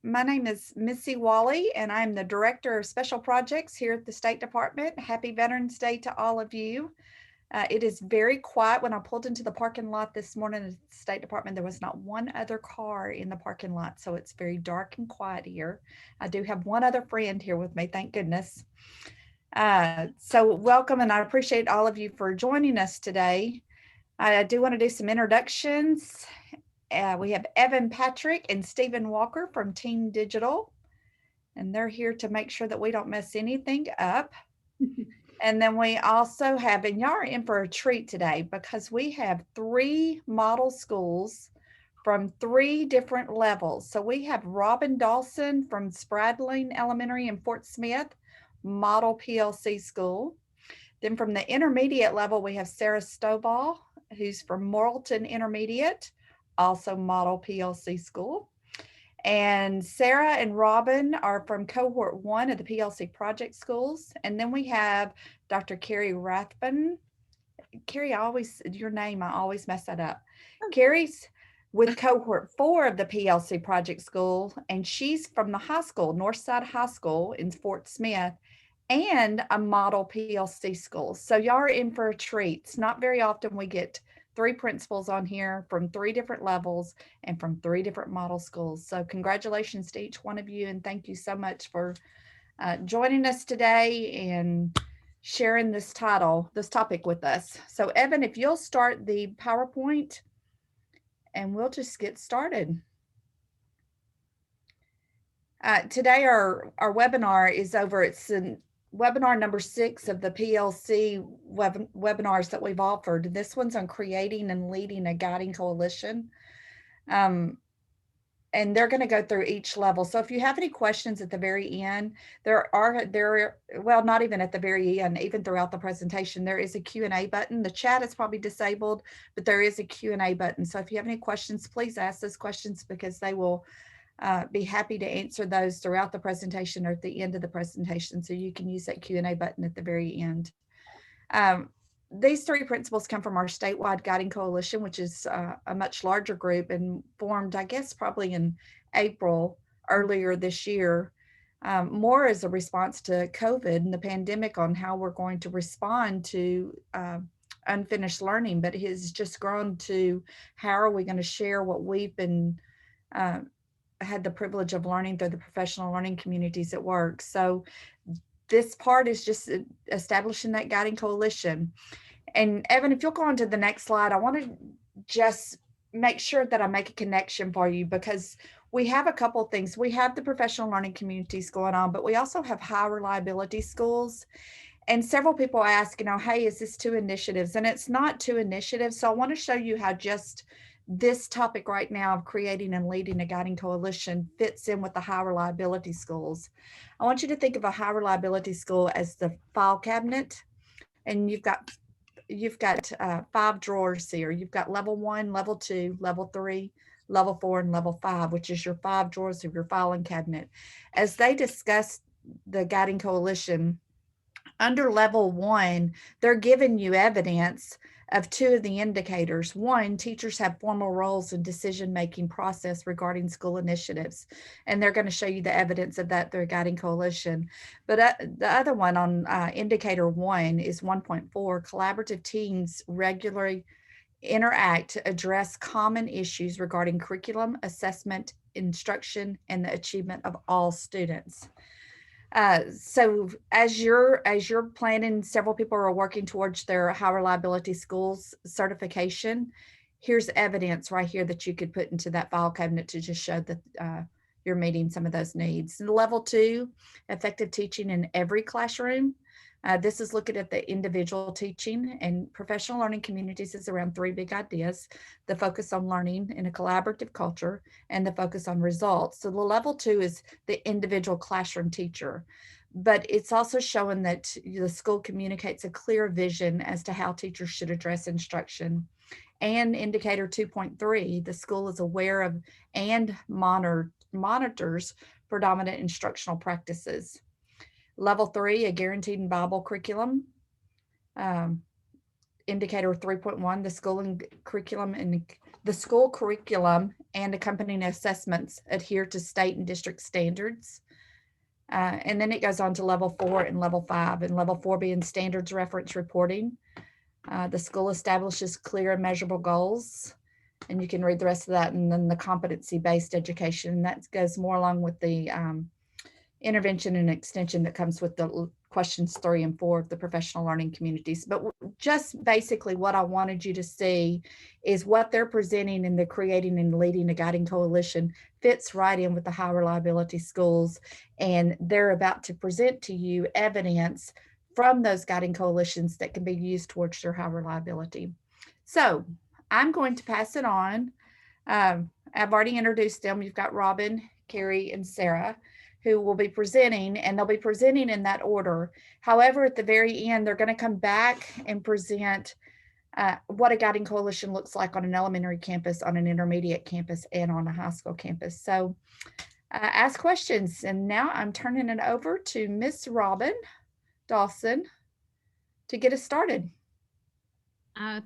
My name is Missy Wally, and I'm the Director of Special Projects here at the State Department. Happy Veterans Day to all of you. It is very quiet. When I pulled into the parking lot this morning at the State Department, there was not one other car in the parking lot, so it's very dark and quiet here. I do have one other friend here with me, thank goodness. So welcome, and I appreciate all of you for joining us today. I do want to do some introductions. We have Evan Patrick and Stephen Walker from Team Digital, and they're here to make sure that we don't mess anything up. And then we also have, and y'all are in for a treat today because we have 3 model schools from 3 different levels. So we have Robin Dawson from Spradling Elementary in Fort Smith, model PLC school. Then from the intermediate level, we have Sarah Stovall, who's from Morrilton Intermediate, also model PLC school. And Sarah and Robin are from cohort 1 of the PLC project schools. And then we have Dr. Carrie Rathbun. Carrie, your name, I always mess that up. Carrie's with cohort 4 of the PLC project school, and she's from the high school, Northside High School in Fort Smith, and a model PLC school. So y'all are in for a treat. It's not very often we get 3 principals on here from 3 different levels and from 3 different model schools. So congratulations to each one of you, and thank you so much for joining us today and sharing this topic with us. So Evan, if you'll start the PowerPoint and we'll just get started. Today our webinar is over. It's in webinar number 6 of the PLC webinars that we've offered. This one's on creating and leading a guiding coalition. And they're going to go through each level. So if you have any questions at the very end, well, not even at the very end, even throughout the presentation, there is a Q&A button. The chat is probably disabled, but there is a Q&A button. So if you have any questions, please ask those questions because they will be happy to answer those throughout the presentation or at the end of the presentation. So you can use that Q&A button at the very end. These 3 principles come from our statewide guiding coalition, which is a much larger group and formed, I guess, probably in April earlier this year, more as a response to COVID and the pandemic on how we're going to respond to unfinished learning. But it has just grown to how are we going to share what we've been had the privilege of learning through the professional learning communities at work. So this part is just establishing that guiding coalition. And Evan, if you'll go on to the next slide, I want to just make sure that I make a connection for you because we have a couple of things. We have the professional learning communities going on, but we also have high reliability schools. And several people ask, hey, is this 2 initiatives? And it's not 2 initiatives. So I want to show you how just this topic right now of creating and leading a guiding coalition fits in with the high reliability schools. I want you to think of a high reliability school as the file cabinet, and you've got 5 drawers here. You've got level 1, level 2, level 3, level 4, and level 5, which is your 5 drawers of your filing cabinet. As they discuss the guiding coalition, under level 1, they're giving you evidence of 2 of the indicators. 1, teachers have formal roles in decision-making process regarding school initiatives, and they're going to show you the evidence of that through Guiding Coalition. But the other one on indicator 1 is 1.4, collaborative teams regularly interact to address common issues regarding curriculum, assessment, instruction, and the achievement of all students. So as you're planning, several people are working towards their high reliability schools certification. Here's evidence right here that you could put into that file cabinet to just show that you're meeting some of those needs. And level 2, effective teaching in every classroom. This is looking at the individual teaching, and professional learning communities is around 3 big ideas: the focus on learning in a collaborative culture and the focus on results. So the level 2 is the individual classroom teacher, but it's also showing that the school communicates a clear vision as to how teachers should address instruction. And indicator 2.3, the school is aware of and monitors predominant instructional practices. Level 3, a guaranteed and viable curriculum. Indicator 3.1, the school curriculum and accompanying assessments adhere to state and district standards. And then it goes on to level 4 and level 5, and level 4 being standards reference reporting. The school establishes clear and measurable goals, and you can read the rest of that. And then the competency-based education, that goes more along with the intervention and extension that comes with the questions 3 and 4 of the professional learning communities. But just basically what I wanted you to see is what they're presenting and they're creating and leading a guiding coalition fits right in with the high reliability schools. And they're about to present to you evidence from those guiding coalitions that can be used towards your high reliability. So I'm going to pass it on. I've already introduced them. You've got Robin, Carrie, and Sarah, who will be presenting, and they'll be presenting in that order. However, at the very end, they're going to come back and present what a guiding coalition looks like on an elementary campus, on an intermediate campus, and on a high school campus. So ask questions. And now I'm turning it over to Miss Robin Dawson to get us started.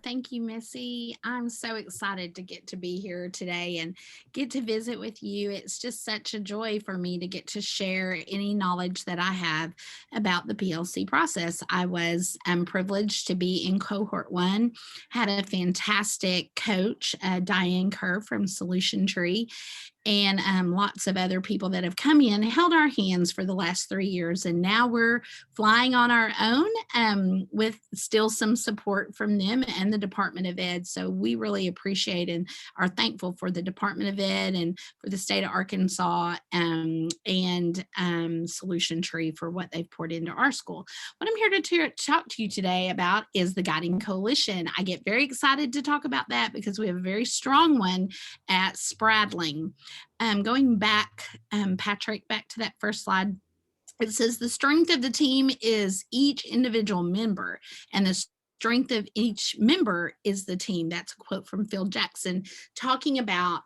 Thank you, Missy. I'm so excited to get to be here today and get to visit with you. It's just such a joy for me to get to share any knowledge that I have about the PLC process. I was privileged to be in cohort 1, had a fantastic coach, Diane Kerr from Solution Tree, and lots of other people that have come in, held our hands for the last 3 years. And now we're flying on our own with still some support from them and the Department of Ed. So we really appreciate and are thankful for the Department of Ed and for the state of Arkansas and Solution Tree for what they've poured into our school. What I'm here to talk to you today about is the Guiding Coalition. I get very excited to talk about that because we have a very strong one at Spradling. Going back, Patrick, back to that first slide, it says the strength of the team is each individual member, and the strength of each member is the team. That's a quote from Phil Jackson talking about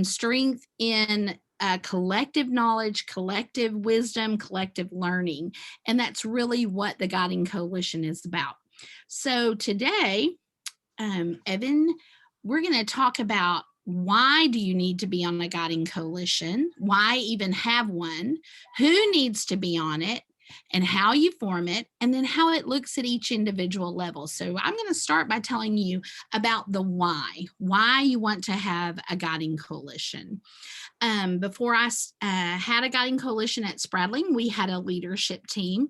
strength in collective knowledge, collective wisdom, collective learning. And that's really what the Guiding Coalition is about. So today, Evan, we're going to talk about why do you need to be on a guiding coalition? Why even have one? Who needs to be on it? And how you form it, and then how it looks at each individual level. So I'm going to start by telling you about the why you want to have a guiding coalition. Before I had a guiding coalition at Spradling, we had a leadership team.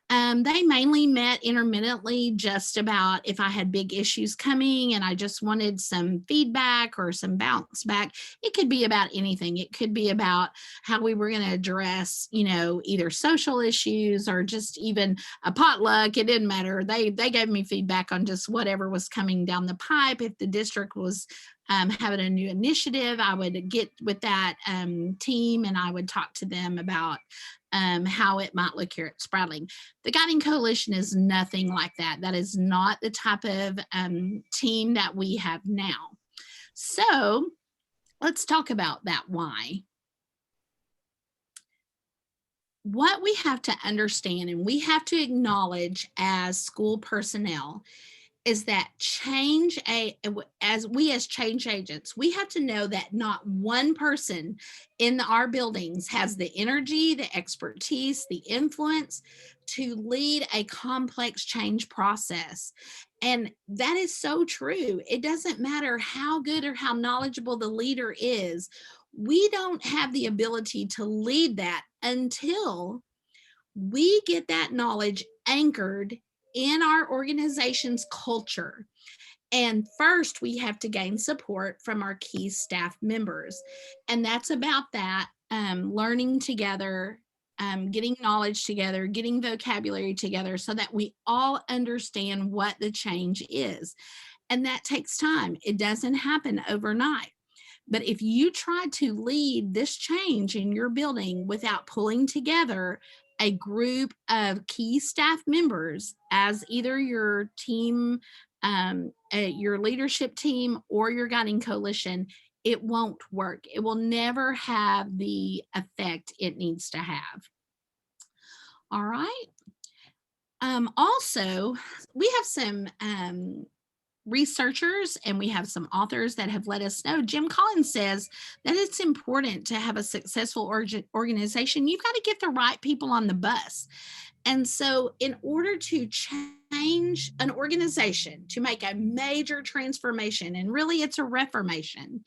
They mainly met intermittently just about if I had big issues coming and I just wanted some feedback or some bounce back. It could be about anything. It could be about how we were going to address, either social issues or just even a potluck. It didn't matter. They gave me feedback on just whatever was coming down the pipe. If the district was having a new initiative, I would get with that team and I would talk to them about how it might look here at Spradling. The Guiding Coalition is nothing like that. That is not the type of team that we have now. So let's talk about that why. What we have to understand and we have to acknowledge as school personnel is that as change agents, we have to know that not one person in our buildings has the energy, the expertise, the influence to lead a complex change process. And that is so true. It doesn't matter how good or how knowledgeable the leader is. We don't have the ability to lead that until we get that knowledge anchored in our organization's culture. And first, we have to gain support from our key staff members. And that's about that learning together, getting knowledge together, getting vocabulary together so that we all understand what the change is. And that takes time. It doesn't happen overnight. But if you try to lead this change in your building without pulling together a group of key staff members as either your team, your leadership team, or your guiding coalition, it won't work. It will never have the effect it needs to have. All right. Also, we have some researchers and we have some authors that have let us know. Jim Collins says that it's important to have a successful organization. You've got to get the right people on the bus. And so, in order to change an organization, to make a major transformation, and really it's a reformation,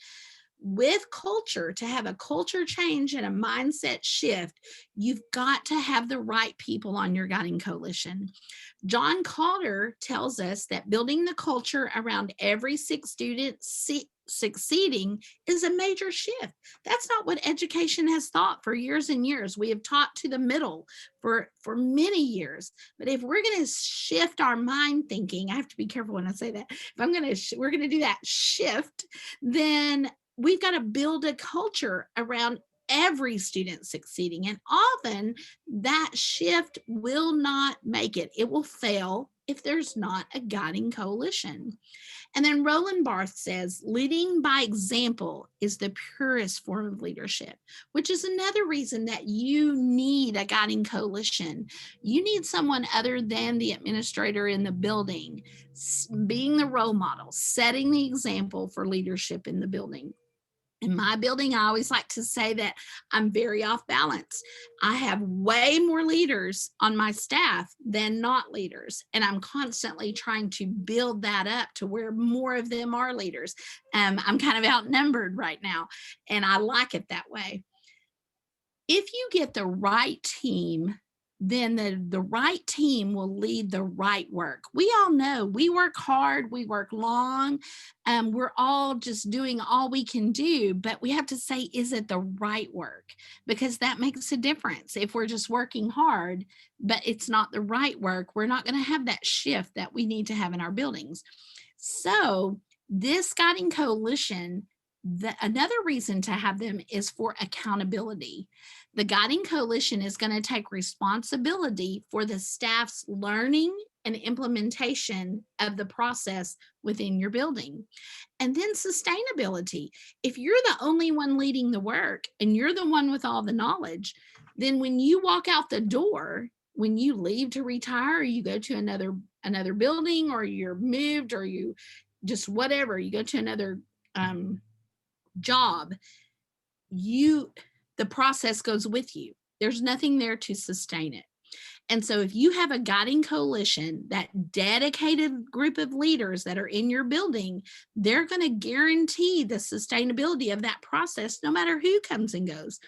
with culture, to have a culture change and a mindset shift, you've got to have the right people on your guiding coalition. John Calder tells us that building the culture around every six students succeeding is a major shift. That's not what education has thought for years and years. We have taught to the middle for many years. But if we're going to shift our mind thinking, I have to be careful when I say that. If I'm going to, we're going to do that shift, then we've got to build a culture around every student succeeding. And often that shift will not make it. It will fail if there's not a guiding coalition. And then Roland Barthes says, leading by example is the purest form of leadership, which is another reason that you need a guiding coalition. You need someone other than the administrator in the building, being the role model, setting the example for leadership in the building. In my building, I always like to say that I'm very off balance. I have way more leaders on my staff than not leaders. And I'm constantly trying to build that up to where more of them are leaders. I'm kind of outnumbered right now, and I like it that way. If you get the right team, then the right team will lead the right work. We all know we work hard, we work long, we're all just doing all we can do, but we have to say, is it the right work? Because that makes a difference. If we're just working hard, but it's not the right work, we're not going to have that shift that we need to have in our buildings. So, this guiding coalition, another reason to have them is for accountability. The guiding coalition is going to take responsibility for the staff's learning and implementation of the process within your building. And then sustainability. If you're the only one leading the work and you're the one with all the knowledge, then when you walk out the door, when you leave to retire, or you go to another building, or you're moved, or you just whatever, you go to another job, the process goes with you. There's nothing there to sustain it. And so if you have a guiding coalition, that dedicated group of leaders that are in your building, they're going to guarantee the sustainability of that process no matter who comes and goes.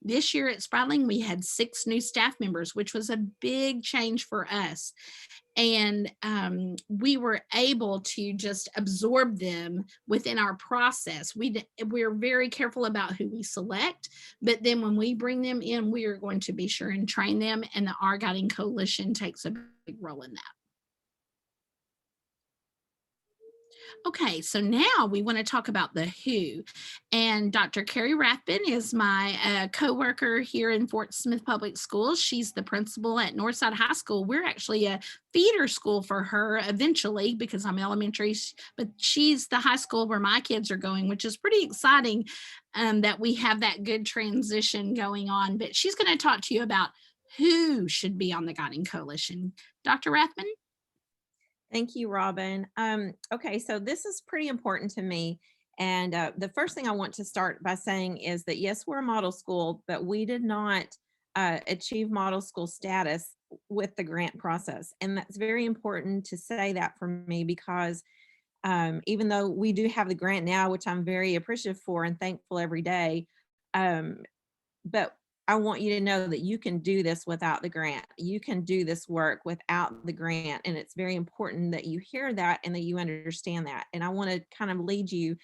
This year at Spratling, we had 6 new staff members, which was a big change for us. And we were able to just absorb them within our process. We're very careful about who we select, but then when we bring them in, we are going to be sure and train them, and the Our Guiding Coalition takes a big role in that. Okay, so now we want to talk about the who. And Dr. Carrie Rathbun is my co-worker here in Fort Smith Public Schools. She's the principal at Northside High School. We're actually a feeder school for her eventually, because I'm elementary, but she's the high school where my kids are going, which is pretty exciting that we have that good transition going on. But she's going to talk to you about who should be on the Guiding Coalition. Dr. Rathbun? Thank you, Robin. Okay, so this is pretty important to me. And the first thing I want to start by saying is that, yes, we're a model school, but we did not achieve model school status with the grant process. And that's very important to say that for me, because even though we do have the grant now, which I'm very appreciative for and thankful every day, but I want you to know that you can do this without the grant. You can do this work without the grant. And it's very important that you hear that and that you understand that. And I want to kind of lead you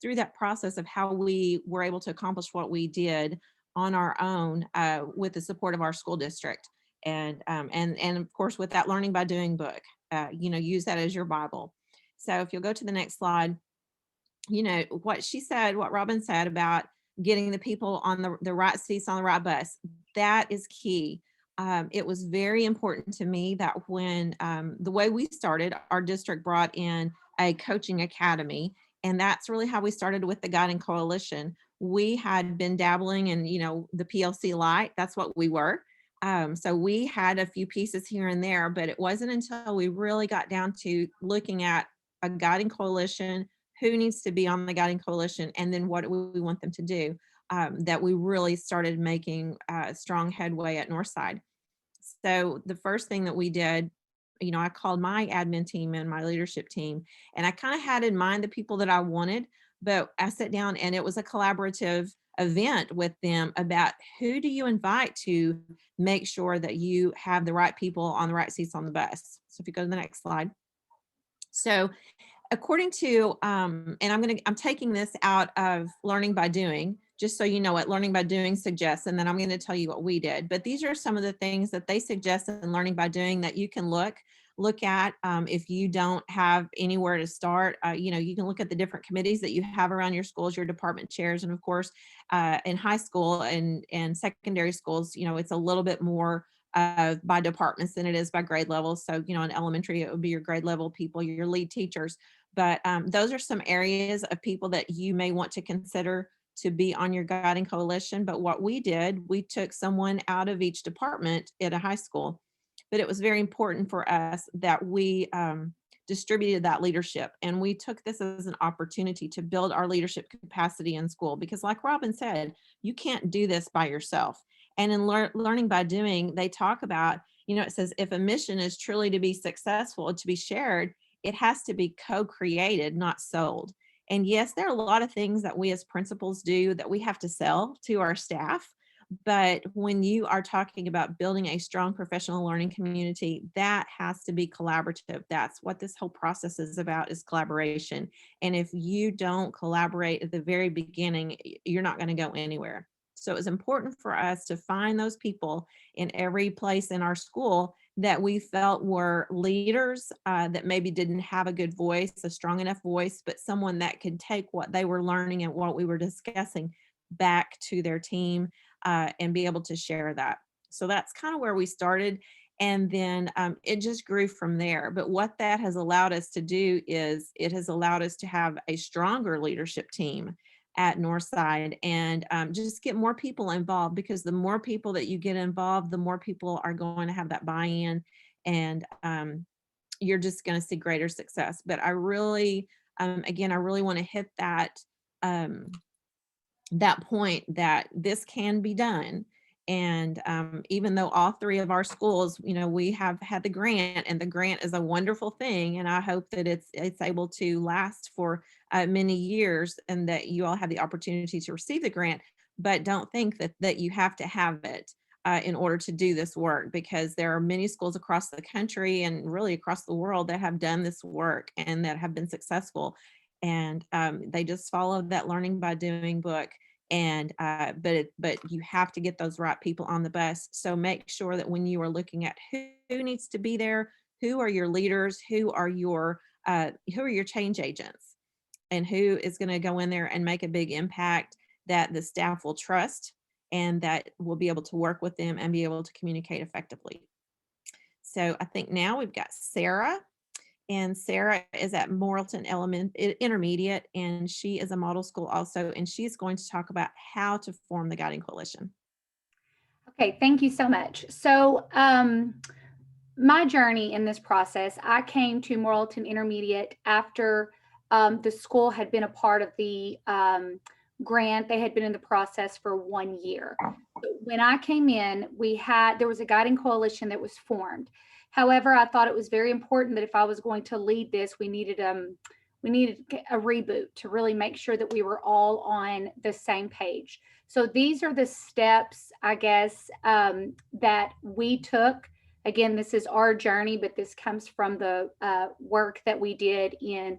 through that process of how we were able to accomplish what we did on our own with the support of our school district. And of course, with that Learning by Doing book, use that as your Bible. So if you'll go to the next slide, what she said, what Robin said about getting the people on the right seats on the right bus, that is key. It was very important to me that when the way we started, our district brought in a coaching academy, and that's really how we started with the Guiding Coalition. We had been dabbling in, the PLC Lite. That's what we were. So we had a few pieces here and there, but it wasn't until we really got down to looking at a guiding coalition, who needs to be on the guiding coalition, and then what do we want them to do, that we really started making strong headway at Northside. So the first thing that we did, I called my admin team and my leadership team, and I kind of had in mind the people that I wanted, but I sat down and it was a collaborative event with them about who do you invite to make sure that you have the right people on the right seats on the bus. So if you go to the next slide. So according to, and I'm taking this out of Learning by Doing, just so you know what Learning by Doing suggests, and then I'm going to tell you what we did. But these are some of the things that they suggest in Learning by Doing that you can look at if you don't have anywhere to start. You can look at the different committees that you have around your schools, your department chairs, and of course, in high school and secondary schools, it's a little bit more by departments than it is by grade levels. So, in elementary, it would be your grade level people, your lead teachers. But those are some areas of people that you may want to consider to be on your guiding coalition. But what we did, we took someone out of each department at a high school. But it was very important for us that we distributed that leadership. And we took this as an opportunity to build our leadership capacity in school. Because like Robin said, you can't do this by yourself. And in Learning by Doing, they talk about, it says if a mission is truly to be successful, to be shared, it has to be co-created, not sold. And yes, there are a lot of things that we as principals do that we have to sell to our staff. But when you are talking about building a strong professional learning community, that has to be collaborative. That's what this whole process is about, is collaboration. And if you don't collaborate at the very beginning, you're not going to go anywhere. So it's important for us to find those people in every place in our school that we felt were leaders that maybe didn't have a good voice, a strong enough voice, but someone that could take what they were learning and what we were discussing back to their team and be able to share that. So that's kind of where we started. And then it just grew from there. But what that has allowed us to do is it has allowed us to have a stronger leadership team at Northside and just get more people involved, because the more people that you get involved, the more people are going to have that buy-in, and you're just going to see greater success. But I really, again, I really want to hit that that point that this can be done. And even though all three of our schools, we have had the grant, and the grant is a wonderful thing, and I hope that it's able to last for many years, and that you all have the opportunity to receive the grant. But don't think that you have to have it in order to do this work, because there are many schools across the country and really across the world that have done this work and that have been successful. And they just follow that Learning by Doing book. And but you have to get those right people on the bus. So make sure that when you are looking at who needs to be there, who are your leaders, who are your change agents, and who is going to go in there and make a big impact that the staff will trust, and that will be able to work with them and be able to communicate effectively. So I think now we've got Sarah. And Sarah is at Morrilton Intermediate, and she is a model school also, and she's going to talk about how to form the Guiding Coalition. Okay, thank you so much. So my journey in this process, I came to Morrilton Intermediate after the school had been a part of the grant. They had been in the process for 1 year. When I came in, there was a Guiding Coalition that was formed. However, I thought it was very important that if I was going to lead this, we needed a reboot to really make sure that we were all on the same page. So these are the steps, I guess, that we took. Again, this is our journey, but this comes from the work that we did in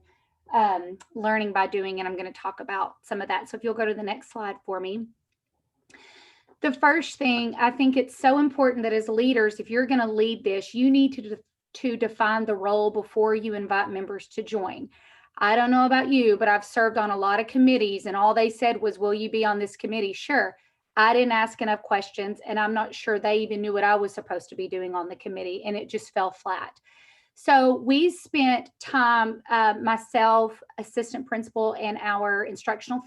Learning by Doing, and I'm going to talk about some of that. So if you'll go to the next slide for me. The first thing, I think it's so important that as leaders, if you're going to lead this, you need to define the role before you invite members to join. I don't know about you, but I've served on a lot of committees, and all they said was, will you be on this committee? Sure. I didn't ask enough questions, and I'm not sure they even knew what I was supposed to be doing on the committee, and it just fell flat. So we spent time, myself, assistant principal, and our instructional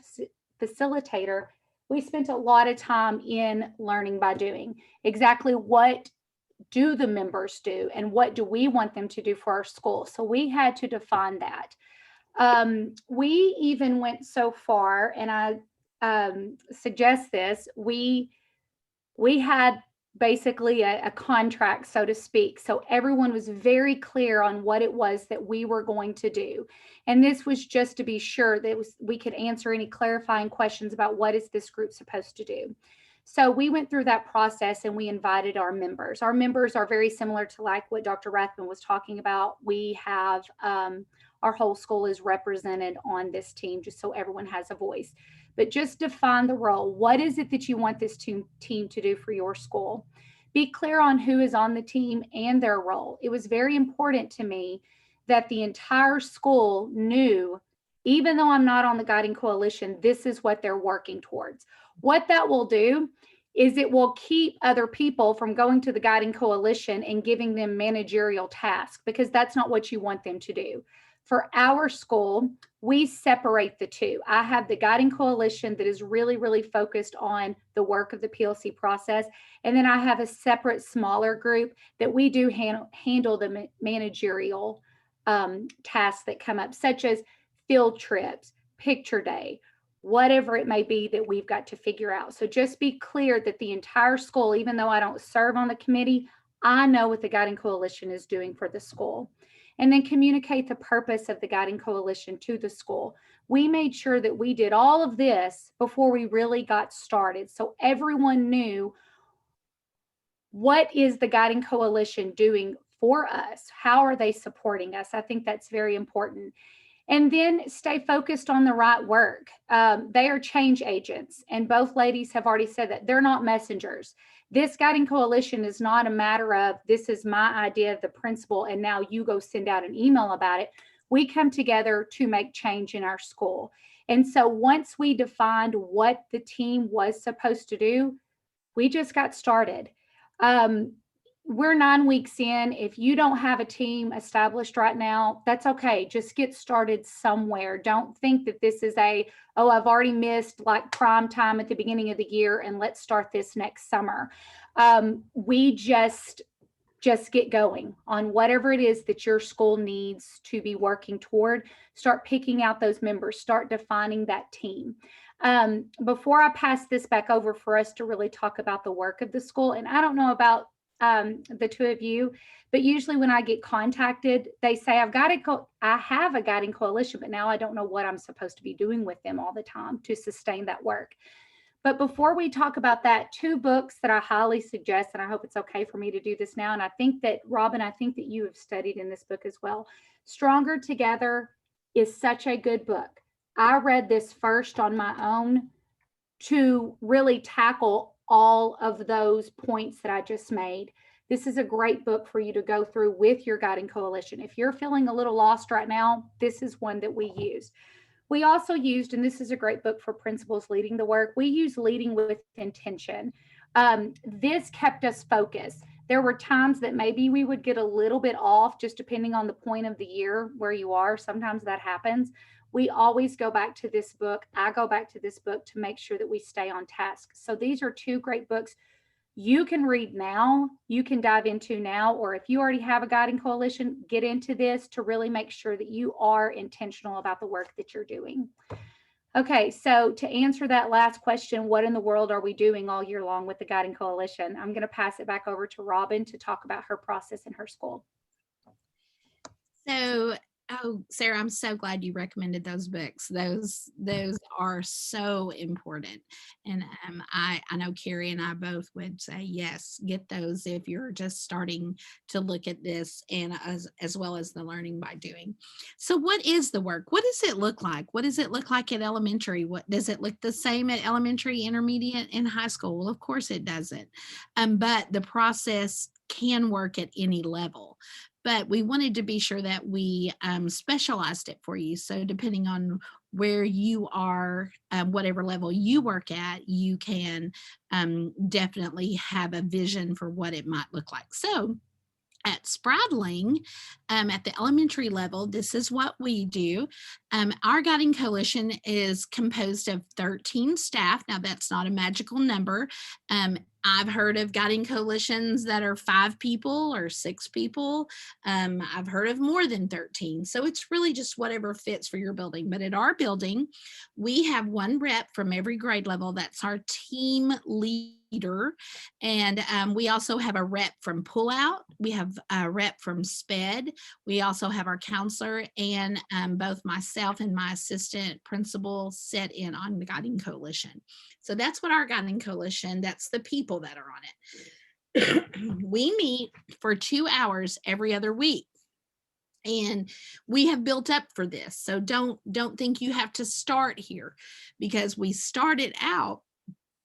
facilitator, we spent a lot of time in Learning by Doing. Exactly what do the members do and what do we want them to do for our school? So we had to define that. We even went so far, and I suggest this, we had basically a contract, so to speak. So everyone was very clear on what it was that we were going to do. And this was just to be sure that we could answer any clarifying questions about what is this group supposed to do. So we went through that process and we invited our members. Our members are very similar to like what Dr. Rathman was talking about. We have our whole school is represented on this team, just so everyone has a voice. But just define the role. What is it that you want this team to do for your school? Be clear on who is on the team and their role. It was very important to me that the entire school knew, even though I'm not on the Guiding Coalition, this is what they're working towards. What that will do is it will keep other people from going to the Guiding Coalition and giving them managerial tasks, because that's not what you want them to do. For our school, we separate the two. I have the Guiding Coalition that is really, really focused on the work of the PLC process. And then I have a separate smaller group that we do handle the managerial tasks that come up, such as field trips, picture day, whatever it may be that we've got to figure out. So just be clear that the entire school, even though I don't serve on the committee, I know what the Guiding Coalition is doing for the school. And then communicate the purpose of the Guiding Coalition to the school. We made sure that we did all of this before we really got started, so everyone knew what is the Guiding Coalition doing for us? How are they supporting us? I think that's very important. And then stay focused on the right work. They are change agents, and both ladies have already said that they're not messengers. This Guiding Coalition is not a matter of, this is my idea of the principal and now you go send out an email about it. We come together to make change in our school. And so once we defined what the team was supposed to do, we just got started. We're 9 weeks in. If you don't have a team established right now, that's okay. Just get started somewhere. Don't think that this is oh, I've already missed like prime time at the beginning of the year and let's start this next summer. We just get going on whatever it is that your school needs to be working toward. Start picking out those members, start defining that team. Before I pass this back over for us to really talk about the work of the school, and I don't know about the two of you, but usually when I get contacted, they say, I have a Guiding Coalition, but now I don't know what I'm supposed to be doing with them all the time to sustain that work. But before we talk about that, 2 books that I highly suggest, and I hope it's okay for me to do this now. And I think that, Robin, I think that you have studied in this book as well. Stronger Together is such a good book. I read this first on my own to really tackle all of those points that I just made. This is a great book for you to go through with your Guiding Coalition. If you're feeling a little lost right now, this is one that we use. We also used, and this is a great book for principals leading the work, we use Leading with Intention. This kept us focused. There were times that maybe we would get a little bit off, just depending on the point of the year where you are. Sometimes that happens. We always go back to this book. I go back to this book to make sure that we stay on task. So these are 2 great books you can read now, you can dive into now, or if you already have a Guiding Coalition, get into this to really make sure that you are intentional about the work that you're doing. Okay, so to answer that last question, what in the world are we doing all year long with the Guiding Coalition? I'm going to pass it back over to Robin to talk about her process in her school. So, Sarah, I'm so glad you recommended those books. Those are so important. And I know Carrie and I both would say, yes, get those if you're just starting to look at this, and as well as the learning by doing. So what is the work? What does it look like? What does it look like at elementary? What does it look the same at elementary, intermediate, and high school? Well, of course it doesn't. But the process can work at any level. But we wanted to be sure that we specialized it for you. So depending on where you are, whatever level you work at, you can definitely have a vision for what it might look like. So at Spradling, at the elementary level, this is what we do. Our Guiding Coalition is composed of 13 staff. Now, that's not a magical number. I've heard of guiding coalitions that are 5 people or 6 people. I've heard of more than 13. So it's really just whatever fits for your building. But at our building, we have 1 rep from every grade level. That's our team leader. And we also have a rep from Pullout. We have a rep from SPED. We also have our counselor, and both myself and my assistant principal sit in on the Guiding Coalition. So that's what our Guiding Coalition, that's the people that are on it. We meet for 2 hours every other week. And we have built up for this. So don't think you have to start here, because we started out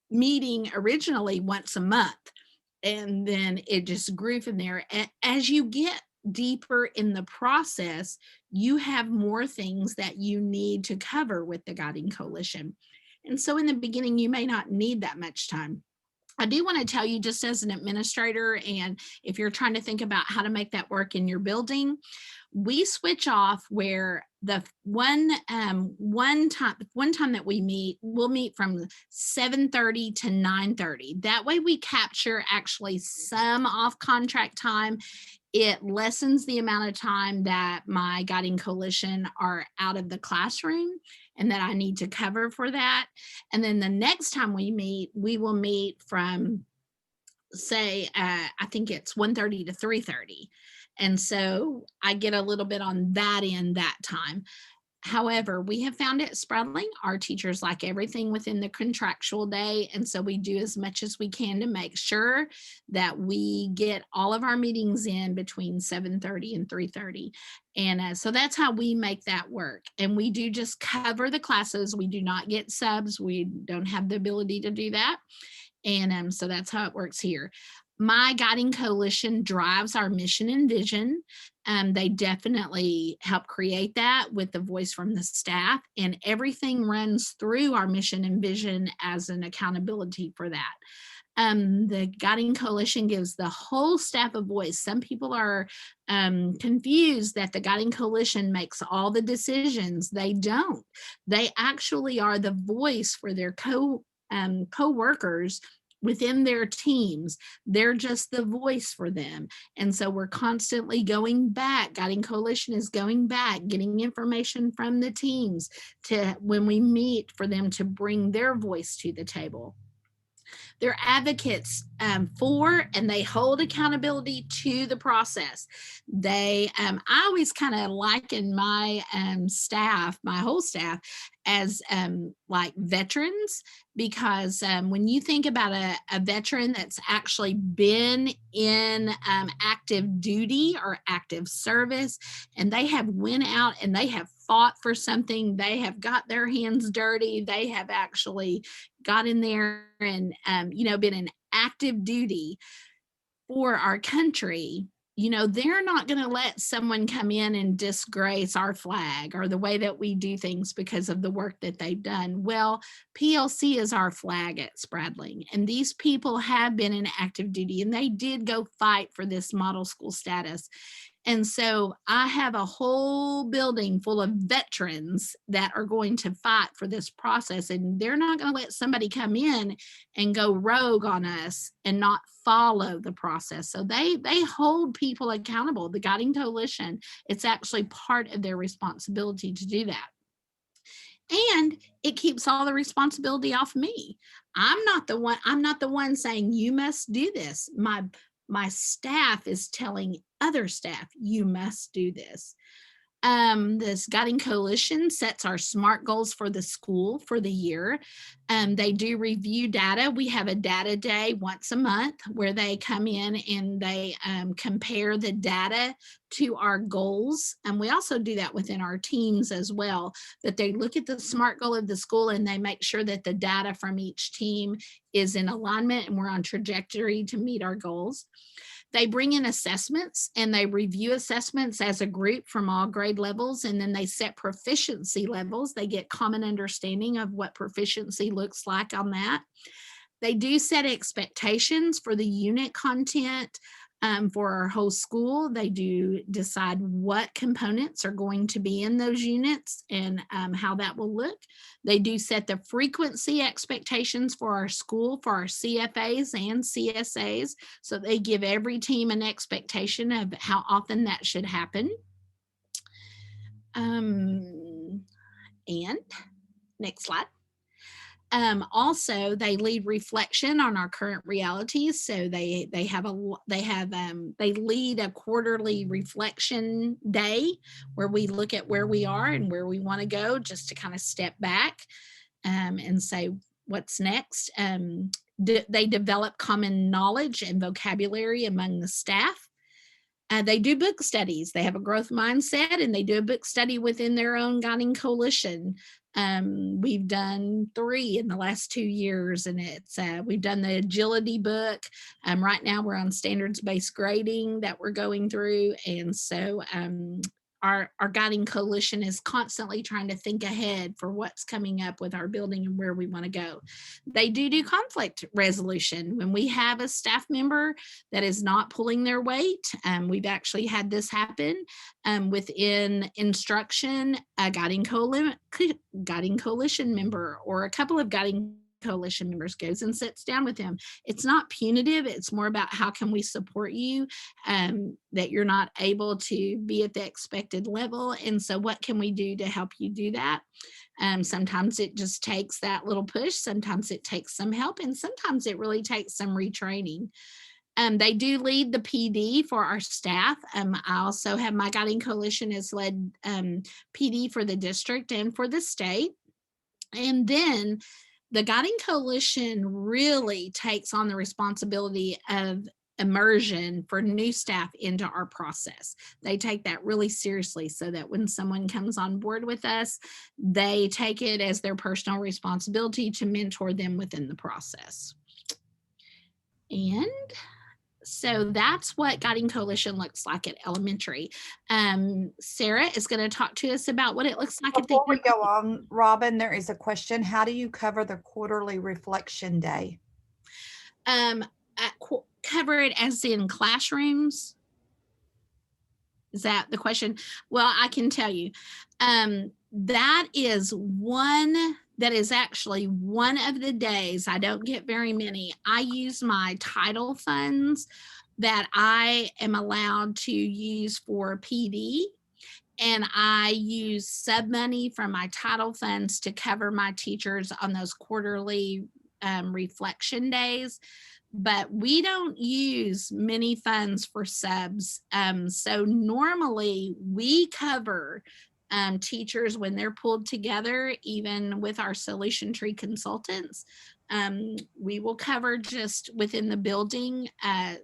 meeting originally once a month, and then it just grew from there. As you get deeper in the process, you have more things that you need to cover with the Guiding Coalition. And so in the beginning, you may not need that much time. I do want to tell you, just as an administrator, and if you're trying to think about how to make that work in your building, we switch off where the one time that we meet, we'll meet from 7:30 to 9:30. That way we capture actually some off contract time. It lessens the amount of time that my Guiding Coalition are out of the classroom and that I need to cover for that. And then the next time we meet, we will meet from, say, I think it's 1:30 to 3:30. And so I get a little bit on that end that time. However, we have found at Spradling, our teachers like everything within the contractual day. And so we do as much as we can to make sure that we get all of our meetings in between 7:30 and 3:30. And so that's how we make that work. And we do just cover the classes. We do not get subs. We don't have the ability to do that. And so that's how it works here. My Guiding Coalition drives our mission and vision. They definitely help create that with the voice from the staff, and everything runs through our mission and vision as an accountability for that. The Guiding Coalition gives the whole staff a voice. Some people are confused that the Guiding Coalition makes all the decisions. They don't. They actually are the voice for their co-workers within their teams. They're just the voice for them. And so we're constantly going back. Guiding Coalition is going back, getting information from the teams to when we meet, for them to bring their voice to the table. They're advocates for, and they hold accountability to the process. I always kind of liken my staff, my whole staff, as like veterans, because when you think about a veteran that's actually been in active duty or active service, and they have went out and they have fought for something, they have got their hands dirty, they have actually got in there and been in active duty for our country. They're not going to let someone come in and disgrace our flag or the way that we do things because of the work that they've done. Well, PLC is our flag at Spradling, and these people have been in active duty, and they did go fight for this model school status. And so I have a whole building full of veterans that are going to fight for this process, and they're not going to let somebody come in and go rogue on us and not follow the process. So they hold people accountable. The Guiding Coalition, it's actually part of their responsibility to do that. And it keeps all the responsibility off me. I'm not the one saying you must do this. My staff is telling other staff, you must do this. This Guiding Coalition sets our SMART goals for the school for the year. They do review data. We have a data day once a month where they come in and they compare the data to our goals. And we also do that within our teams as well, that they look at the SMART goal of the school and they make sure that the data from each team is in alignment and we're on trajectory to meet our goals. They bring in assessments and they review assessments as a group from all grade levels, and then they set proficiency levels. They get common understanding of what proficiency looks like on that. They do set expectations for the unit content for our whole school. They do decide what components are going to be in those units and how that will look. They do set the frequency expectations for our school, for our CFAs and CSAs. So they give every team an expectation of how often that should happen. And next slide. Also, they lead reflection on our current realities. So they lead a quarterly reflection day where we look at where we are and where we want to go, just to kind of step back and say what's next. They develop common knowledge and vocabulary among the staff. They do book studies. They have a growth mindset, and they do a book study within their own guiding coalition. We've done 3 in the last 2 years, and we've done the agility book. Right now we're on standards-based grading that we're going through. And so our guiding coalition is constantly trying to think ahead for what's coming up with our building and where we want to go. They do conflict resolution. When we have a staff member that is not pulling their weight, we've actually had this happen within instruction. A guiding coalition member or a couple of guiding coalition members goes and sits down with him. It's not punitive. It's more about how can we support you that you're not able to be at the expected level. And so what can we do to help you do that? Sometimes it just takes that little push. Sometimes it takes some help. And sometimes it really takes some retraining. They do lead the PD for our staff. I also have my guiding coalition has led PD for the district and for the state. And then the guiding coalition really takes on the responsibility of immersion for new staff into our process. They take that really seriously, so that when someone comes on board with us, they take it as their personal responsibility to mentor them within the process. And so that's what Guiding Coalition looks like at elementary. Sarah is going to talk to us about what it looks like. Before we go on, Robin, there is a question. How do you cover the quarterly reflection day? Cover it as in classrooms? Is that the question? Well, I can tell you, that is actually one of the days. I don't get very many. I use my title funds that I am allowed to use for PD, and I use sub money from my title funds to cover my teachers on those quarterly reflection days. But we don't use many funds for subs. So normally we cover teachers when they're pulled together, even with our solution tree consultants. We will cover just within the building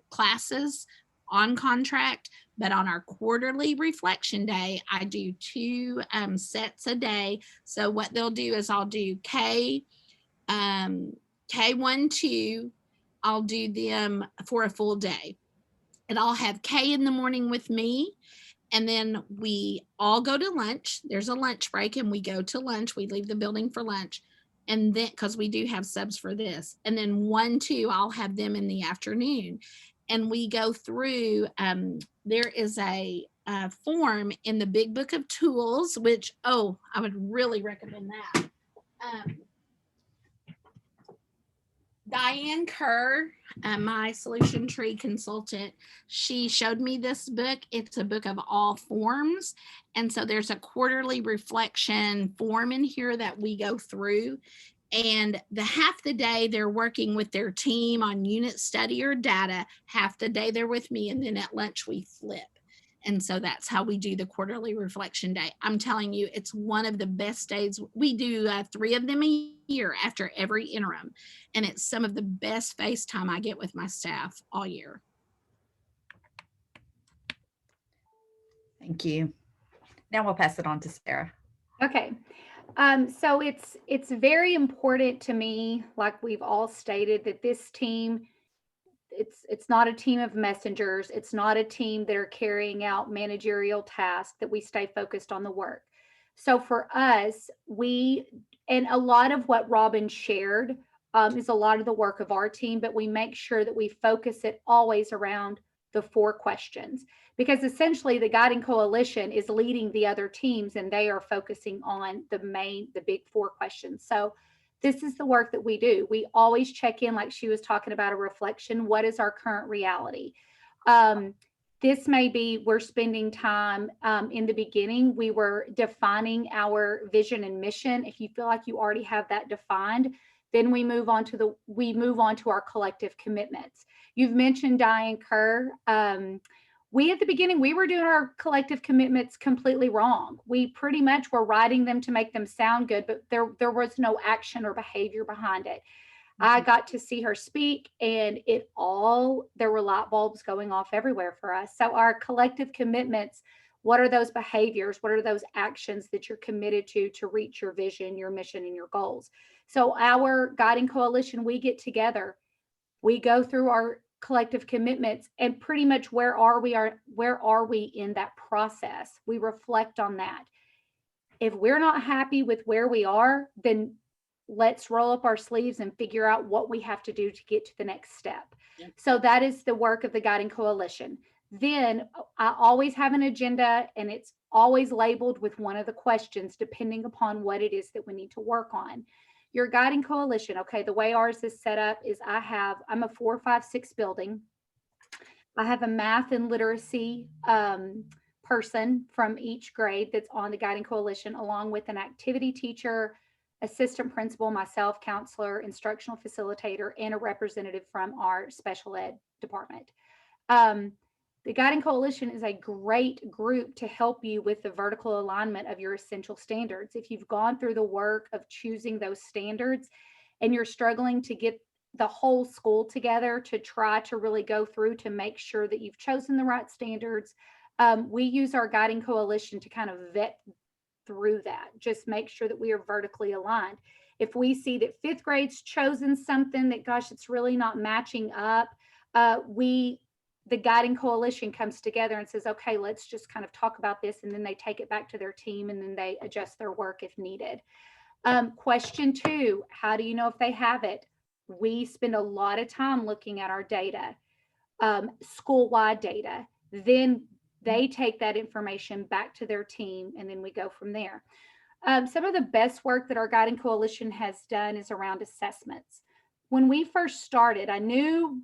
classes on contract, but on our quarterly reflection day, I do 2 sets a day. So what they'll do is I'll do K1, 2, I'll do them for a full day. And I'll have K in the morning with me. And then we all go to lunch. There's a lunch break and we go to lunch. We leave the building for lunch. And then, because we do have subs for this. And then 1, 2, I'll have them in the afternoon. And we go through, there is a form in the Big Book of Tools, which, I would really recommend that. Diane Kerr, my solution tree consultant, she showed me this book. It's a book of all forms. And so there's a quarterly reflection form in here that we go through. And the half the day they're working with their team on unit study or data, half the day they're with me, and then at lunch we flip. And so that's how we do the quarterly reflection day. I'm telling you, it's one of the best days. We do 3 of them a year after every interim. And it's some of the best face time I get with my staff all year. Thank you. Now we'll pass it on to Sarah. Okay. So it's very important to me, like we've all stated, that this team, it's not a team of messengers. It's not a team that are carrying out managerial tasks, that we stay focused on the work. So for us, and a lot of what Robin shared is a lot of the work of our team, but we make sure that we focus it always around the 4 questions, because essentially the guiding coalition is leading the other teams and they are focusing on the big 4 questions. So this is the work that we do. We always check in, like she was talking about, a reflection. What is our current reality? This may be we're spending time in the beginning, we were defining our vision and mission. If you feel like you already have that defined, then we move on to our collective commitments. You've mentioned Diane Kerr. We at the beginning, we were doing our collective commitments completely wrong. We pretty much were writing them to make them sound good, but there was no action or behavior behind it. I got to see her speak, and there were light bulbs going off everywhere for us. So our collective commitments, what are those behaviors? What are those actions that you're committed to reach your vision, your mission, and your goals? So our guiding coalition, we get together, we go through our collective commitments, and pretty much where are we in that process? We reflect on that. If we're not happy with where we are, then let's roll up our sleeves and figure out what we have to do to get to the next step. Yep. So that is the work of the guiding coalition. Then I always have an agenda, and it's always labeled with one of the questions depending upon what it is that we need to work on. Your guiding coalition, okay, the way ours is set up is I'm a 4, 5, 6 building. I have a math and literacy person from each grade that's on the guiding coalition, along with an activity teacher, assistant principal, myself, counselor, instructional facilitator, and a representative from our special ed department. The Guiding Coalition is a great group to help you with the vertical alignment of your essential standards. If you've gone through the work of choosing those standards and you're struggling to get the whole school together to try to really go through to make sure that you've chosen the right standards, we use our Guiding Coalition to kind of vet through that. Just make sure that we are vertically aligned. If we see that 5th grade's chosen something that, gosh, it's really not matching up, the Guiding Coalition comes together and says, okay, let's just kind of talk about this. And then they take it back to their team, and then they adjust their work if needed. Question 2, how do you know if they have it? We spend a lot of time looking at our data, school-wide data. Then they take that information back to their team, and then we go from there. Some of the best work that our Guiding Coalition has done is around assessments. When we first started, I knew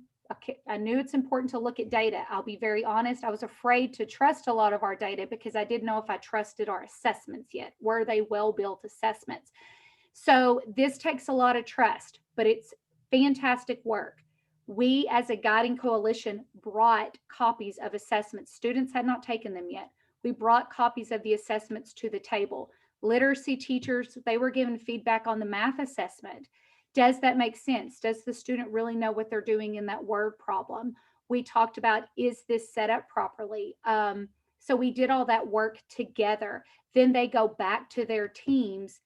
it's important to look at data. I'll be very honest. I was afraid to trust a lot of our data because I didn't know if I trusted our assessments yet. Were they well-built assessments? So this takes a lot of trust, but it's fantastic work. We, as a Guiding Coalition, brought copies of assessments. Students had not taken them yet. We brought copies of the assessments to the table. Literacy teachers, they were given feedback on the math assessment. Does that make sense? Does the student really know what they're doing in that word problem? We talked about, is this set up properly? So we did all that work together. Then they go back to their teams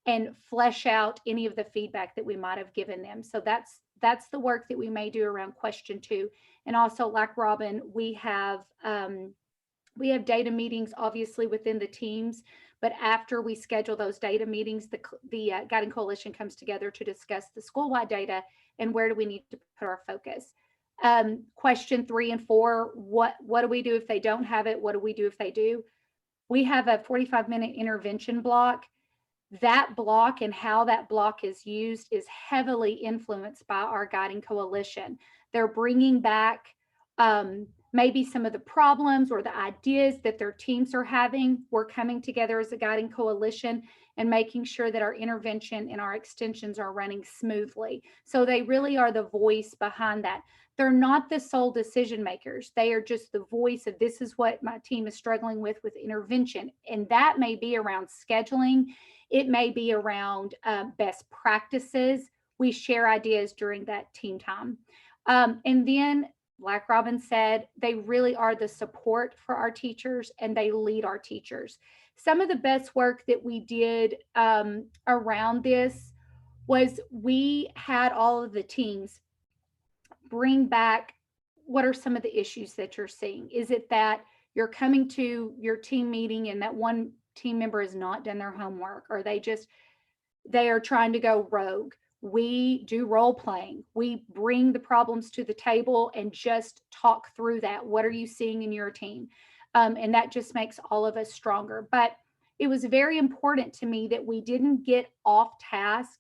and flesh out any of the feedback that we might have given them. So that's the work that we may do around question 2. And also, like Robin, we have data meetings obviously within the teams, but after we schedule those data meetings, the Guiding Coalition comes together to discuss the school-wide data and where do we need to put our focus. Question 3 and 4, what do we do if they don't have it? What do we do if they do? We have a 45-minute intervention block. That block and how that block is used is heavily influenced by our Guiding Coalition. They're bringing back maybe some of the problems or the ideas that their teams are having. We're coming together as a Guiding Coalition and making sure that our intervention and our extensions are running smoothly. So they really are the voice behind that. They're not the sole decision makers. They are just the voice of, this is what my team is struggling with intervention. And that may be around scheduling. It may be around best practices. We share ideas during that team time. And then, like Robin said, they really are the support for our teachers, and they lead our teachers. Some of the best work that we did around this was we had all of the teams bring back, what are some of the issues that you're seeing? Is it that you're coming to your team meeting and that one team member has not done their homework, or they are trying to go rogue? We do role playing. We bring the problems to the table and just talk through that. What are you seeing in your team? And that just makes all of us stronger. But it was very important to me that we didn't get off task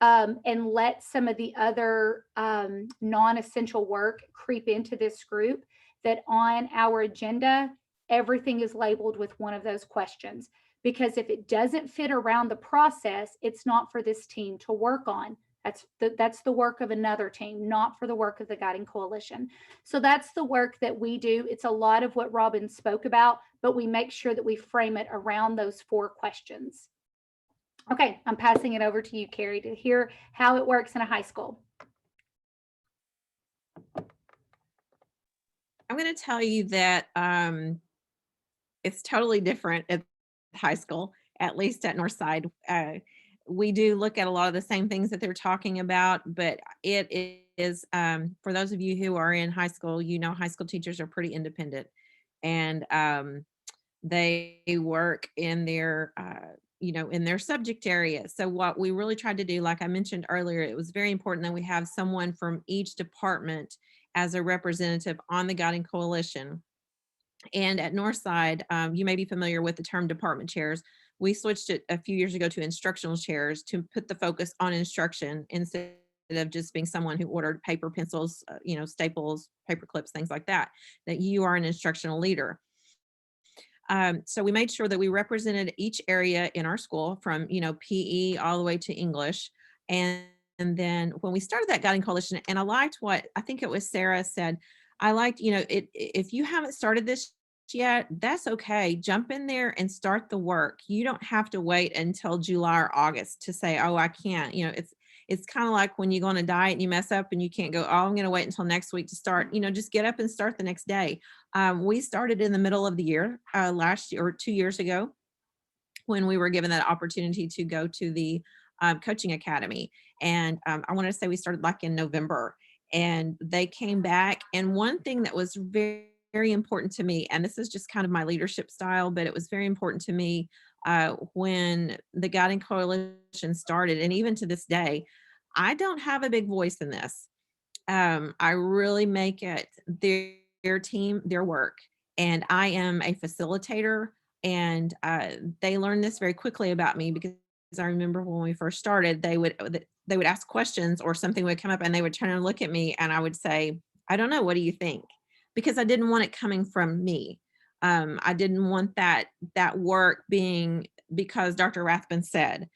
and let some of the other non essential work creep into this group, that on our agenda, everything is labeled with one of those questions. Because if it doesn't fit around the process, it's not for this team to work on. That's the work of another team, not for the work of the Guiding Coalition. So that's the work that we do. It's a lot of what Robin spoke about, but we make sure that we frame it around those 4 questions. Okay, I'm passing it over to you, Carrie, to hear how it works in a high school. I'm going to tell you that it's totally different at high school, at least at Northside. We do look at a lot of the same things that they're talking about, but it is, for those of you who are in high school, you know, high school teachers are pretty independent, and they work in their, you know, in their subject area. So what we really tried to do, like I mentioned earlier, it was very important that we have someone from each department as a representative on the Guiding Coalition. And at Northside, you may be familiar with the term department chairs. We switched it a few years ago to instructional chairs to put the focus on instruction instead of just being someone who ordered paper, pencils, you know, staples, paper clips, things like that, that you are an instructional leader. So we made sure that we represented each area in our school, from, you know, PE all the way to English. And then when we started that Guiding Coalition, and I liked what I think it was Sarah said, I liked, you know, if you haven't started this yet, that's okay. Jump in there and start the work. You don't have to wait until July or August to say, oh, I can't. You know, it's kind of like when you go on a diet and you mess up and you can't go, oh, I'm going to wait until next week to start. You know, just get up and start the next day. We started in the middle of the year, last year or 2 years ago, when we were given that opportunity to go to the coaching academy. And I want to say we started like in November, and they came back. And one thing that was very, very important to me, and this is just kind of my leadership style, but it was very important to me when the Guiding Coalition started, and even to this day, I don't have a big voice in this. I really make it their team, their work, and I am a facilitator. And they learned this very quickly about me, because I remember when we first started, they would ask questions or something would come up, and they would turn and look at me, and I would say, I don't know, what do you think? Because I didn't want it coming from me. I didn't want that work being because Dr. Rathbun said.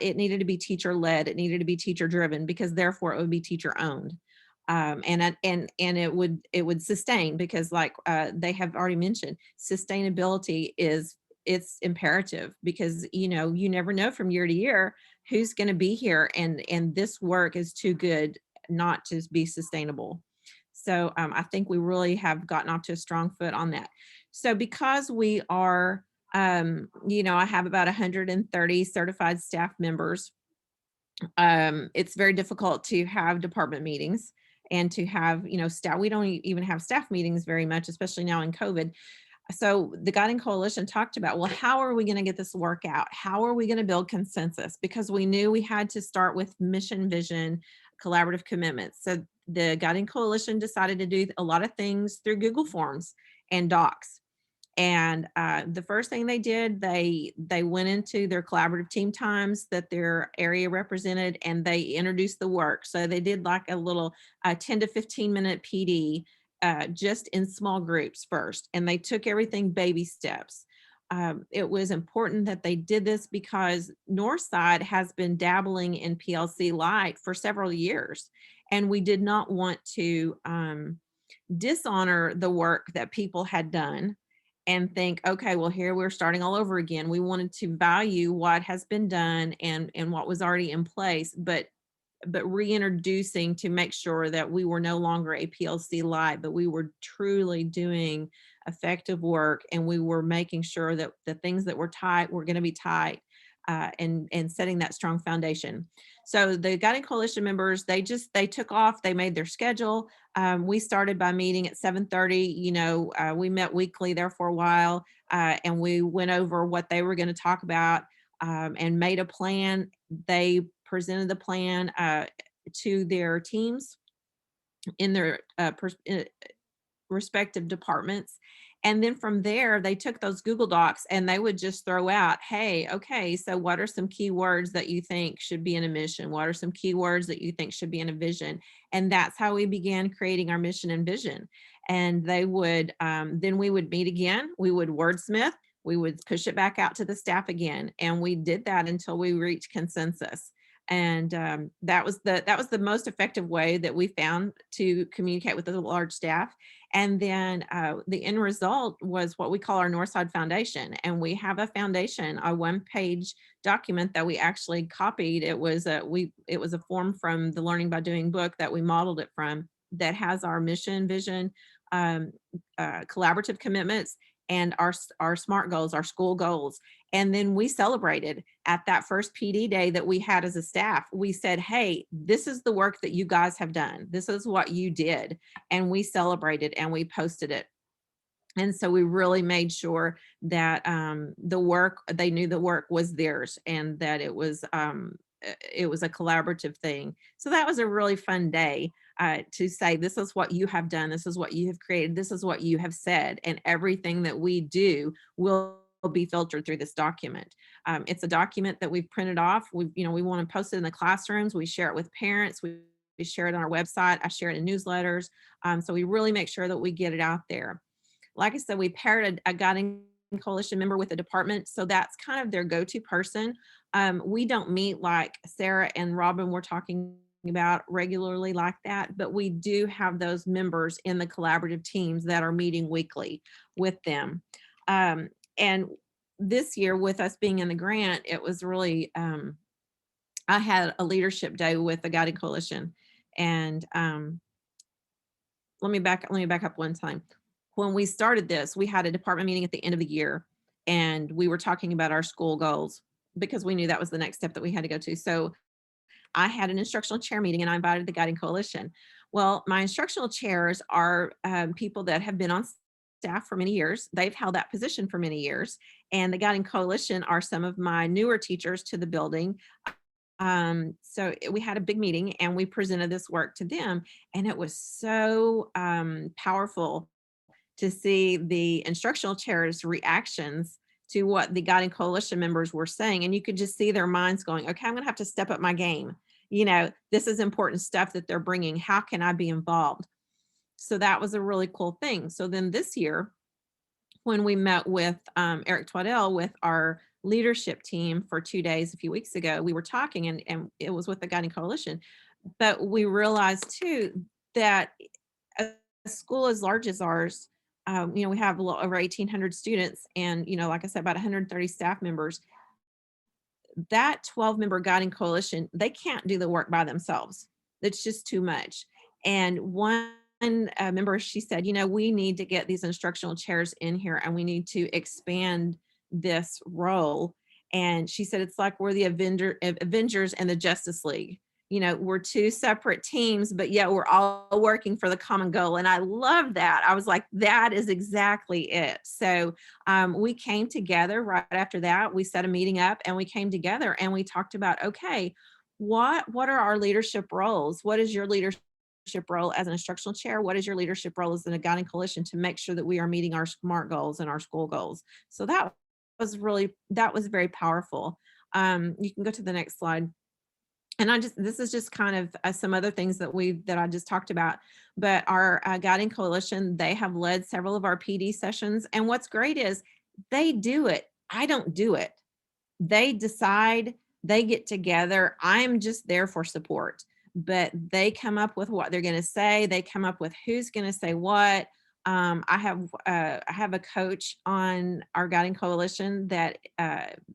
It needed to be teacher led. It needed to be teacher driven, because therefore it would be teacher owned. And it would sustain, because like they have already mentioned, sustainability it's imperative, because you know, you never know from year to year who's going to be here, and this work is too good not to be sustainable. So I think we really have gotten off to a strong foot on that. So because we are, you know, I have about 130 certified staff members. It's very difficult to have department meetings and to have, you know, staff. We don't even have staff meetings very much, especially now in COVID. So the Guiding Coalition talked about, well, how are we going to get this work out? How are we going to build consensus? Because we knew we had to start with mission, vision, collaborative commitments. So the Guiding Coalition decided to do a lot of things through Google Forms and Docs. And the first thing they did, they went into their collaborative team times that their area represented, and they introduced the work. So they did like a little 10 to 15 minute PD, just in small groups first, and they took everything baby steps. It was important that they did this because Northside has been dabbling in PLC Lite for several years, and we did not want to dishonor the work that people had done and think, okay, well, here we're starting all over again. We wanted to value what has been done and what was already in place, but reintroducing to make sure that we were no longer a PLC Lite, but we were truly doing effective work, and we were making sure that the things that were tight were going to be tight, and setting that strong foundation. So the Guiding Coalition members, they took off, they made their schedule. We started by meeting at 7:30. You know, we met weekly there for a while, and we went over what they were going to talk about, and made a plan. They presented the plan to their teams in their respective departments. And then from there, they took those Google Docs and they would just throw out, hey, okay, so what are some keywords that you think should be in a mission? What are some keywords that you think should be in a vision? And that's how we began creating our mission and vision. And they would, then we would meet again, we would wordsmith, we would push it back out to the staff again. And we did that until we reached consensus. And that was the most effective way that we found to communicate with the large staff. And then the end result was what we call our Northside Foundation. And we have a foundation, a one-page document that we actually copied. It was a form from the Learning by Doing book that we modeled it from, that has our mission, vision, collaborative commitments, and our SMART goals, our school goals. And then we celebrated at that first PD day that we had as a staff. We said, hey, this is the work that you guys have done. This is what you did. And we celebrated and we posted it. And so we really made sure that they knew the work was theirs and that it was a collaborative thing. So that was a really fun day to say, this is what you have done. This is what you have created. This is what you have said. And everything that we do will be filtered through this document. It's a document that we've printed off. We want to post it in the classrooms. We share it with parents. We share it on our website. I share it in newsletters. So we really make sure that we get it out there. Like I said, we paired a Guiding Coalition member with a department. So that's kind of their go-to person. We don't meet like Sarah and Robin were talking about regularly like that, but we do have those members in the collaborative teams that are meeting weekly with them. And this year, with us being in the grant, it was really, I had a leadership day with the Guiding Coalition. And let me back up one time. When we started this, we had a department meeting at the end of the year, and we were talking about our school goals because we knew that was the next step that we had to go to. So I had an instructional chair meeting and I invited the Guiding Coalition. Well, my instructional chairs are people that have been on staff for many years. They've held that position for many years. And the Guiding Coalition are some of my newer teachers to the building. So we had a big meeting and we presented this work to them. And it was so powerful to see the instructional chairs' reactions to what the Guiding Coalition members were saying. And you could just see their minds going, okay, I'm going to have to step up my game. This is important stuff that they're bringing. How can I be involved? So that was a really cool thing. So then this year, when we met with Eric Twaddell with our leadership team for 2 days a few weeks ago, we were talking and it was with the Guiding Coalition. But we realized too that a school as large as ours, we have over 1,800 students and, like I said, about 130 staff members. That 12-member Guiding Coalition, they can't do the work by themselves. It's just too much. And one member, she said, we need to get these instructional chairs in here and we need to expand this role. And she said, it's like we're the Avengers and the Justice League. We're two separate teams, but yet we're all working for the common goal. And I love that. I was like, that is exactly it. So we came together right after that. We set a meeting up and we came together and we talked about, okay, what are our leadership roles? What is your leadership role as an instructional chair? What is your leadership role as a Guiding Coalition to make sure that we are meeting our SMART goals and our school goals? So that was very powerful. You can go to the next slide. And this is just kind of some other things that I just talked about, but our Guiding Coalition, they have led several of our PD sessions. And what's great is they do it. I don't do it. They decide, they get together. I'm just there for support, but they come up with what they're going to say. They come up with who's going to say what. I have a coach on our Guiding Coalition that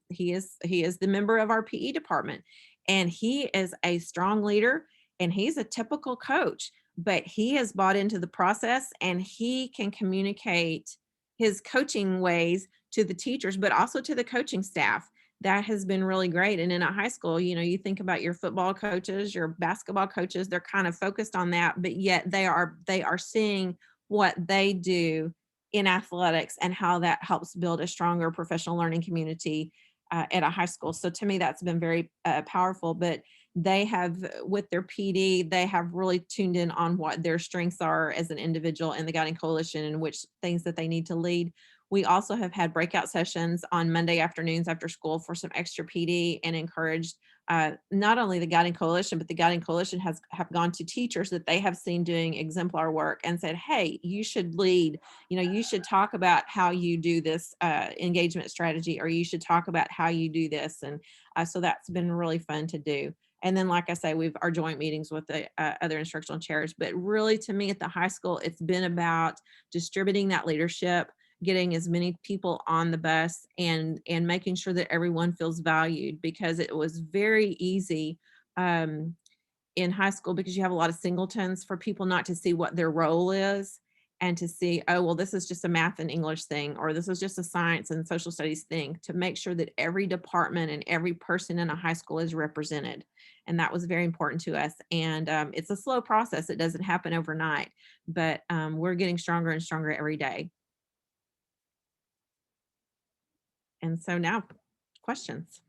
he is the member of our PE department. And he is a strong leader and he's a typical coach, but he has bought into the process and he can communicate his coaching ways to the teachers, but also to the coaching staff. That has been really great. And in a high school, you think about your football coaches, your basketball coaches, they're kind of focused on that, but yet they are seeing what they do in athletics and how that helps build a stronger professional learning community at a high school. So to me, that's been very powerful. But they have, with their PD, they have really tuned in on what their strengths are as an individual in the Guiding Coalition and which things that they need to lead. We also have had breakout sessions on Monday afternoons after school for some extra PD and encouraged not only the Guiding Coalition, but the Guiding Coalition have gone to teachers that they have seen doing exemplar work and said, hey, you should lead, you should talk about how you do this engagement strategy, or you should talk about how you do this. And so that's been really fun to do. And then, like I say, we've our joint meetings with the other instructional chairs. But really, to me, at the high school, it's been about distributing that leadership, getting as many people on the bus, and making sure that everyone feels valued, because it was very easy in high school, because you have a lot of singletons, for people not to see what their role is and to see, oh, well, this is just a math and English thing, or this is just a science and social studies thing, to make sure that every department and every person in a high school is represented. And that was very important to us. And it's a slow process. It doesn't happen overnight, but we're getting stronger and stronger every day. And so now, questions.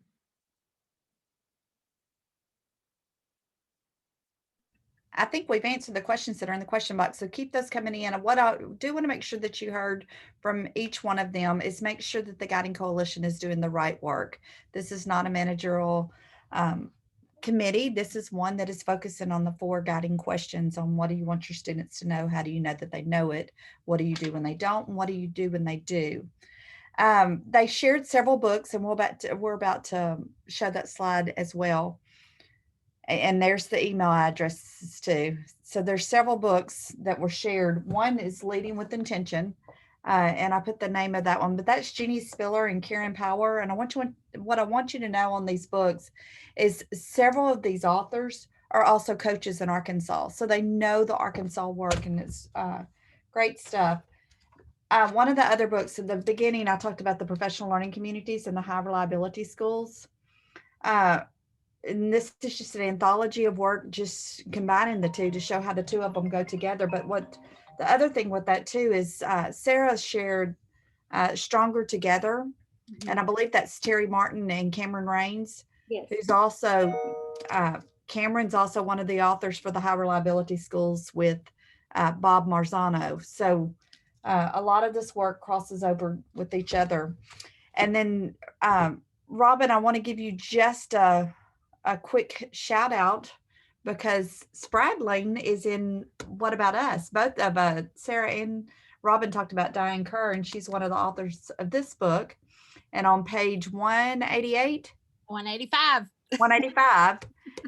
I think we've answered the questions that are in the question box, so keep those coming in. And what I do want to make sure that you heard from each one of them is make sure that the Guiding Coalition is doing the right work. This is not a managerial committee. This is one that is focusing on the 4 guiding questions on what do you want your students to know? How do you know that they know it? What do you do when they don't? And what do you do when they do? They shared several books, and we're about to show that slide as well. And there's the email addresses too. So there's several books that were shared. One is Leading with Intention, and I put the name of that one, but that's Jeannie Spiller and Karen Power. And what I want you to know on these books is several of these authors are also coaches in Arkansas, so they know the Arkansas work, and it's great stuff. One of the other books in the beginning, I talked about the professional learning communities and the high reliability schools. And this is just an anthology of work, just combining the two to show how the two of them go together. But what the other thing with that too is Sarah shared Stronger Together. And I believe that's Terry Martin and Cameron Rains, Yes. who's also, Cameron's also one of the authors for the high reliability schools with Bob Marzano. So a lot of this work crosses over with each other. And then Robin, I want to give you just a quick shout out, because Spradling is in What About Us. Both of Sarah and Robin talked about Diane Kerr, and she's one of the authors of this book. And on page 188, 185,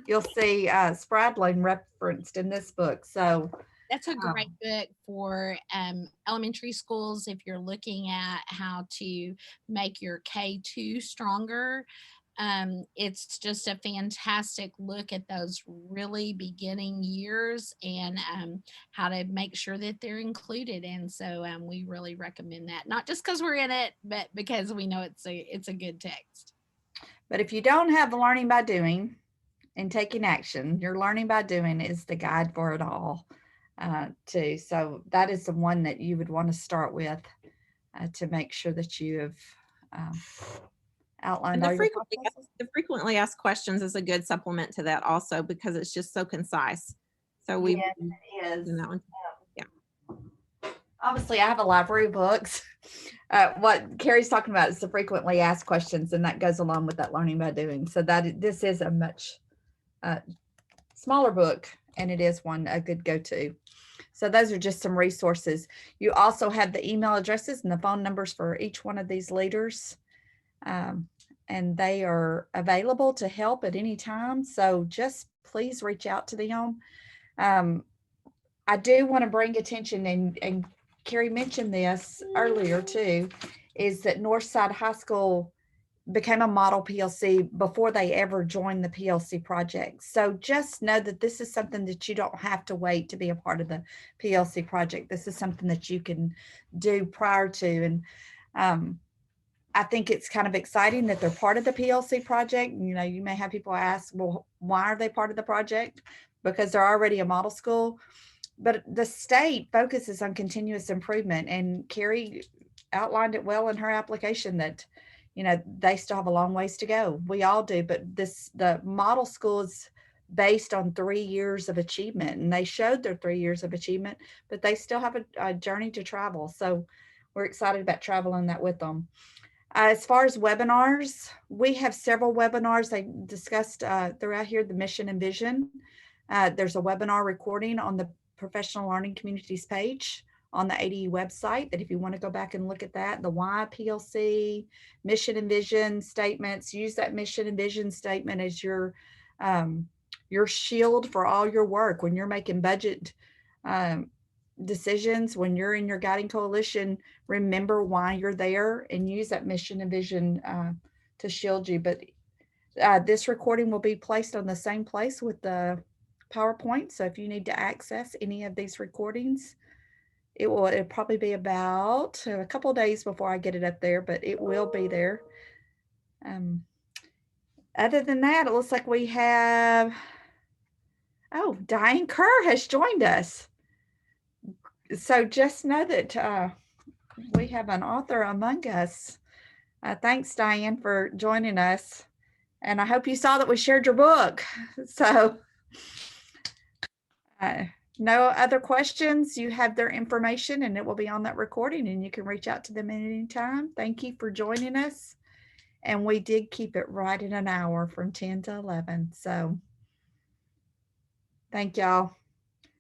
you'll see Spradling referenced in this book. So that's a great book for elementary schools if you're looking at how to make your K2 stronger. It's just a fantastic look at those really beginning years and how to make sure that they're included. And so we really recommend that, not just because we're in it, but because we know it's a good text. But if you don't have learning by doing and taking action, your learning by doing is the guide for it all too. So that is the one that you would want to start with to make sure that you have outlined all your processes. The frequently asked questions is a good supplement to that also, because it's just so concise. So we is. that one. Obviously, I have a library of books. What Carrie's talking about is the frequently asked questions, and that goes along with that learning by doing. So this is a much smaller book, and it is a good go-to. So those are just some resources. You also have the email addresses and the phone numbers for each one of these leaders. And they are available to help at any time. So just please reach out to them. I do want to bring attention, and Carrie mentioned this earlier too, is that Northside High School became a model PLC before they ever joined the PLC project. So just know that this is something that you don't have to wait to be a part of the PLC project. This is something that you can do prior to. And I think it's kind of exciting that they're part of the PLC project. You know, you may have people ask, well, why are they part of the project? Because they're already a model school. But the state focuses on continuous improvement, and Carrie outlined it well in her application that, you know, they still have a long ways to go. We all do, but the model schools based on 3 years of achievement, and they showed their 3 years of achievement, but they still have a journey to travel. So we're excited about traveling that with them. As far as webinars, we have several webinars. I discussed throughout here the mission and vision. There's a webinar recording on the Professional Learning Communities page on the ADU website, that if you want to go back and look at that, the why PLC, mission and vision statements, use that mission and vision statement as your shield for all your work. When you're making budget decisions, when you're in your guiding coalition, remember why you're there and use that mission and vision to shield you. But this recording will be placed on the same place with the PowerPoint. So if you need to access any of these recordings, it'll probably be about a couple of days before I get it up there, but it will be there. Other than that, it looks like we have, Diane Kerr has joined us. So just know that we have an author among us. Thanks, Diane, for joining us. And I hope you saw that we shared your book. So no other questions. You have their information and it will be on that recording and you can reach out to them at any time. Thank you for joining us. And we did keep it right in an hour from 10 to 11. So thank y'all.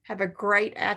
Have a great afternoon.